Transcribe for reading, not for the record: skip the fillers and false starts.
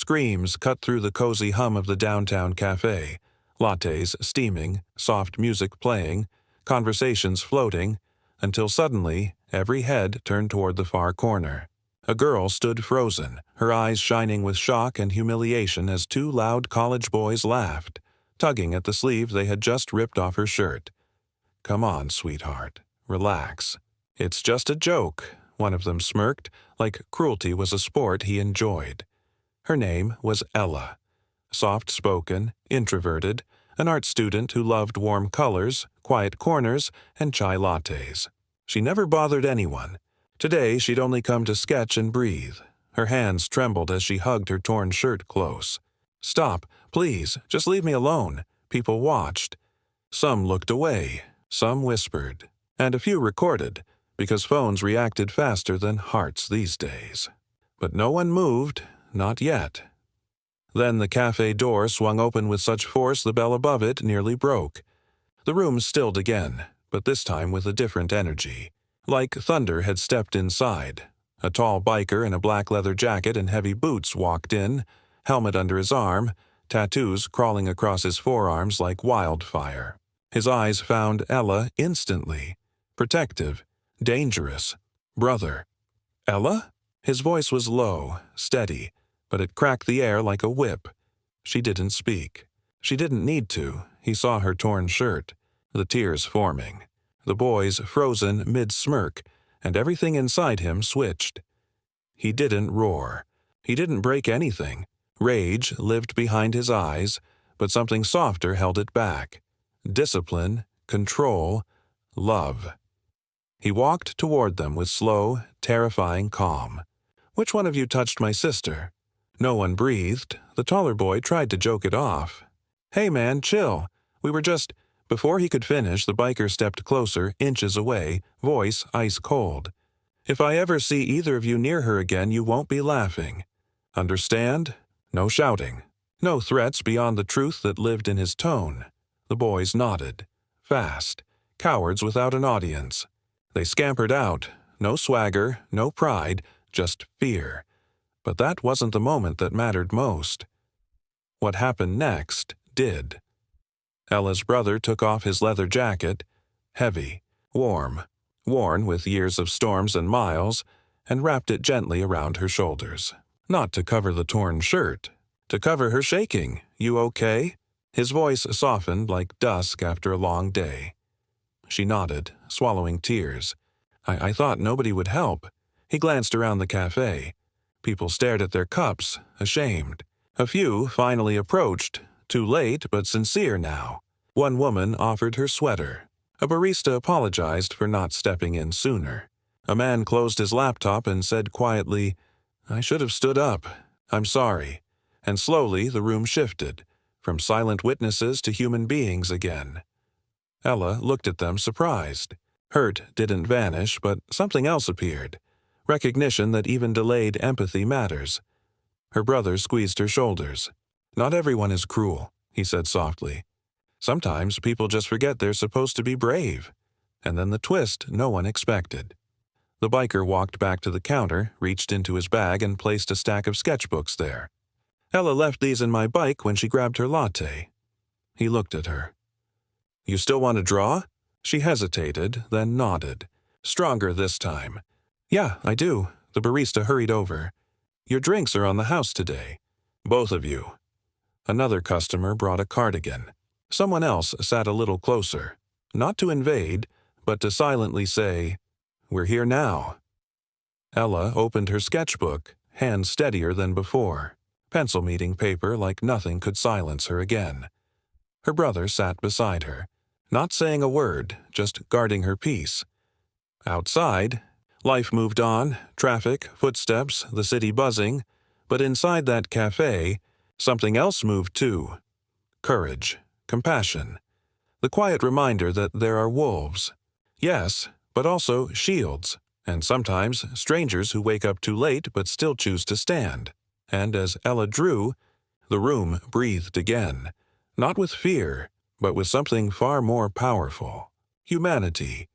screams cut through the cozy hum of the downtown cafe, lattes steaming, soft music playing, conversations floating, until suddenly every head turned toward the far corner. A girl stood frozen, her eyes shining with shock and humiliation as two loud college boys laughed, tugging at the sleeve they had just ripped off her shirt. "Come on, sweetheart. Relax. It's just a joke," one of them smirked, like cruelty was a sport he enjoyed. Her name was Ella. Soft-spoken, introverted, an art student who loved warm colors, quiet corners, and chai lattes. She never bothered anyone. Today she'd only come to sketch and breathe. Her hands trembled as she hugged her torn shirt close. "Stop, please, just leave me alone." People watched. Some looked away, some whispered, and a few recorded, because phones reacted faster than hearts these days. But no one moved, not yet. Then the cafe door swung open with such force the bell above it nearly broke. The room stilled again, but this time with a different energy. Like thunder had stepped inside. A tall biker in a black leather jacket and heavy boots walked in, helmet under his arm, tattoos crawling across his forearms like wildfire. His eyes found Ella instantly. Protective, dangerous, brother. "Ella?" His voice was low, steady, but it cracked the air like a whip. She didn't speak. She didn't need to. He saw her torn shirt, the tears forming. The boys frozen mid-smirk, and everything inside him switched. He didn't roar. He didn't break anything. Rage lived behind his eyes, but something softer held it back. Discipline, control, love. He walked toward them with slow, terrifying calm. "Which one of you touched my sister?" No one breathed. The taller boy tried to joke it off. "Hey man, chill. We were just—" Before he could finish, the biker stepped closer, inches away, voice ice cold. "If I ever see either of you near her again, you won't be laughing. Understand?" No shouting. No threats beyond the truth that lived in his tone. The boys nodded. Fast. Cowards without an audience. They scampered out. No swagger, no pride, just fear. But that wasn't the moment that mattered most. What happened next did. Ella's brother took off his leather jacket, heavy, warm, worn with years of storms and miles, and wrapped it gently around her shoulders. Not to cover the torn shirt, to cover her shaking. "You okay?" His voice softened like dusk after a long day. She nodded, swallowing tears. I thought nobody would help." He glanced around the cafe. People stared at their cups, ashamed. A few finally approached, too late but sincere now. One woman offered her sweater. A barista apologized for not stepping in sooner. A man closed his laptop and said quietly, "I should have stood up. I'm sorry." And slowly the room shifted, from silent witnesses to human beings again. Ella looked at them surprised. Hurt didn't vanish, but something else appeared. Recognition that even delayed empathy matters. Her brother squeezed her shoulders. "Not everyone is cruel," he said softly. "Sometimes people just forget they're supposed to be brave." And then the twist no one expected. The biker walked back to the counter, reached into his bag and placed a stack of sketchbooks there. "Ella left these in my bike when she grabbed her latte." He looked at her. "You still want to draw?" She hesitated, then nodded. Stronger this time. "Yeah, I do." The barista hurried over. "Your drinks are on the house today. Both of you." Another customer brought a cardigan. Someone else sat a little closer, not to invade, but to silently say, "We're here now." Ella opened her sketchbook, hand steadier than before. Pencil meeting paper like nothing could silence her again. Her brother sat beside her, not saying a word, just guarding her peace. Outside, life moved on, traffic, footsteps, the city buzzing, but inside that cafe, something else moved too. Courage, compassion, the quiet reminder that there are wolves. Yes, but also shields, and sometimes strangers who wake up too late but still choose to stand. And as Ella drew, the room breathed again, not with fear, but with something far more powerful. Humanity,